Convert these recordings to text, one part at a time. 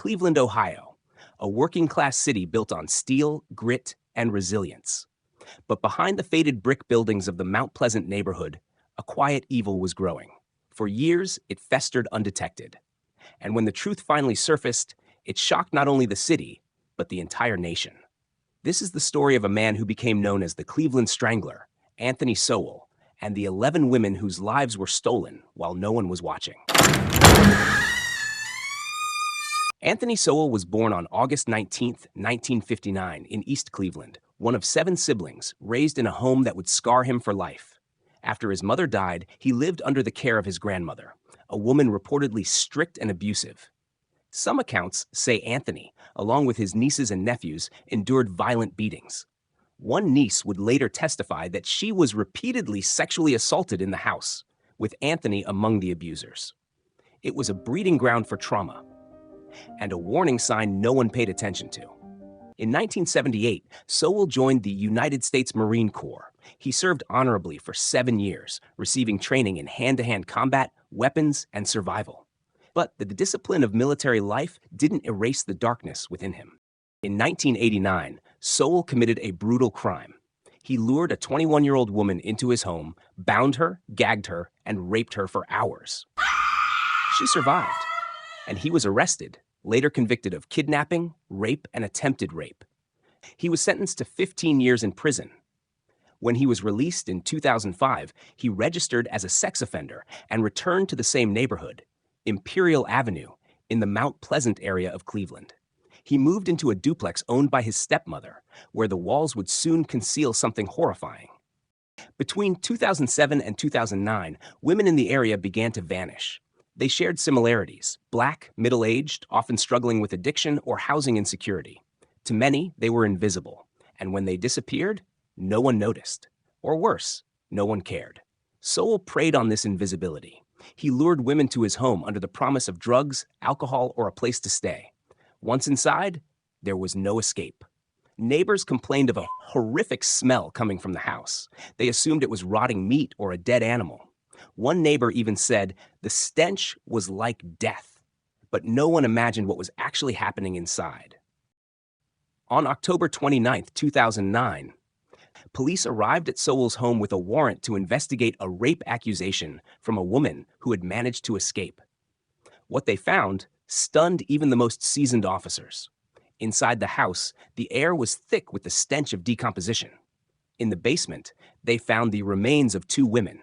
Cleveland, Ohio, a working-class city built on steel, grit, and resilience. But behind the faded brick buildings of the Mount Pleasant neighborhood, a quiet evil was growing. For years, it festered undetected. And when the truth finally surfaced, it shocked not only the city, but the entire nation. This is the story of a man who became known as the Cleveland Strangler, Anthony Sowell, and the 11 women whose lives were stolen while no one was watching. Anthony Sowell was born on August 19, 1959, in East Cleveland, one of 7 siblings, raised in a home that would scar him for life. After his mother died, he lived under the care of his grandmother, a woman reportedly strict and abusive. Some accounts say Anthony, along with his nieces and nephews, endured violent beatings. One niece would later testify that she was repeatedly sexually assaulted in the house, with Anthony among the abusers. It was a breeding ground for trauma, and a warning sign no one paid attention to. In 1978, Sowell joined the United States Marine Corps. He served honorably for 7 years, receiving training in hand-to-hand combat, weapons, and survival. But the discipline of military life didn't erase the darkness within him. In 1989, Sowell committed a brutal crime. He lured a 21-year-old woman into his home, bound her, gagged her, and raped her for hours. She survived, and he was arrested, later convicted of kidnapping, rape, and attempted rape. He was sentenced to 15 years in prison. When he was released in 2005, he registered as a sex offender and returned to the same neighborhood, Imperial Avenue, in the Mount Pleasant area of Cleveland. He moved into a duplex owned by his stepmother, where the walls would soon conceal something horrifying. Between 2007 and 2009, women in the area began to vanish. They shared similarities: black, middle-aged, often struggling with addiction or housing insecurity. To many, they were invisible, and when they disappeared, no one noticed. Or worse, no one cared. Sowell preyed on this invisibility. He lured women to his home under the promise of drugs, alcohol, or a place to stay. Once inside, there was no escape. Neighbors complained of a horrific smell coming from the house. They assumed it was rotting meat or a dead animal. One neighbor even said the stench was like death, but no one imagined what was actually happening inside. On October 29, 2009, police arrived at Sowell's home with a warrant to investigate a rape accusation from a woman who had managed to escape. What they found stunned even the most seasoned officers. Inside the house, the air was thick with the stench of decomposition. In the basement, they found the remains of 2 women.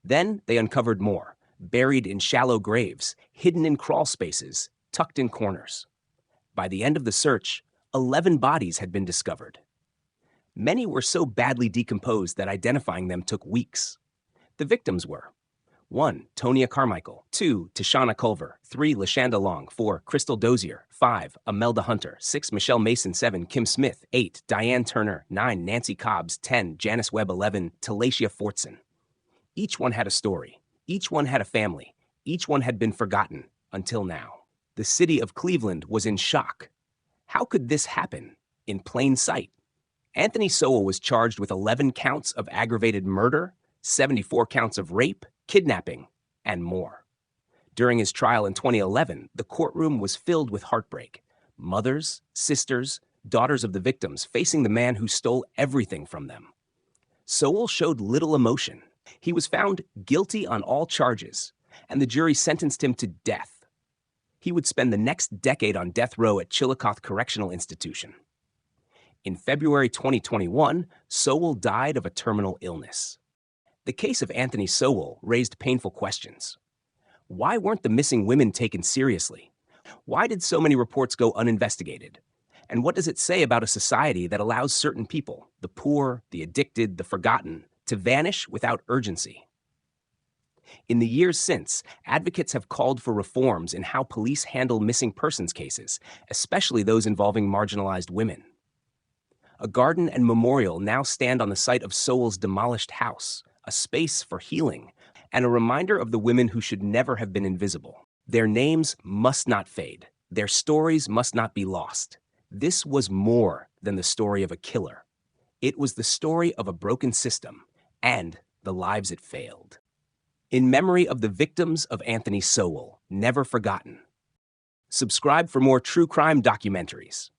Then they uncovered more, buried in shallow graves, hidden in crawl spaces, tucked in corners. By the end of the search, 11 bodies had been discovered. Many were so badly decomposed that identifying them took weeks. The victims were 1. Tonia Carmichael, 2. Tishana Culver, 3. Lashanda Long, 4. Crystal Dozier, 5. Amelda Hunter, 6. Michelle Mason, 7. Kim Smith, 8. Diane Turner, 9. Nancy Cobbs, 10. Janice Webb, 11. Talacia Fortson. Each one had a story. Each one had a family. Each one had been forgotten until now. The city of Cleveland was in shock. How could this happen in plain sight? Anthony Sowell was charged with 11 counts of aggravated murder, 74 counts of rape, kidnapping, and more. During his trial in 2011, the courtroom was filled with heartbreak. Mothers, sisters, daughters of the victims facing the man who stole everything from them. Sowell showed little emotion. He was found guilty on all charges, and the jury sentenced him to death. He would spend the next decade on death row at Chillicothe Correctional Institution. In February 2021, Sowell died of a terminal illness. The case of Anthony Sowell raised painful questions. Why weren't the missing women taken seriously? Why did so many reports go uninvestigated? And what does it say about a society that allows certain people, the poor, the addicted, the forgotten, to vanish without urgency? In the years since, advocates have called for reforms in how police handle missing persons cases, especially those involving marginalized women. A garden and memorial now stand on the site of Sowell's demolished house, a space for healing, and a reminder of the women who should never have been invisible. Their names must not fade. Their stories must not be lost. This was more than the story of a killer. It was the story of a broken system and the lives it failed. In memory of the victims of Anthony Sowell, never forgotten. Subscribe for more true crime documentaries.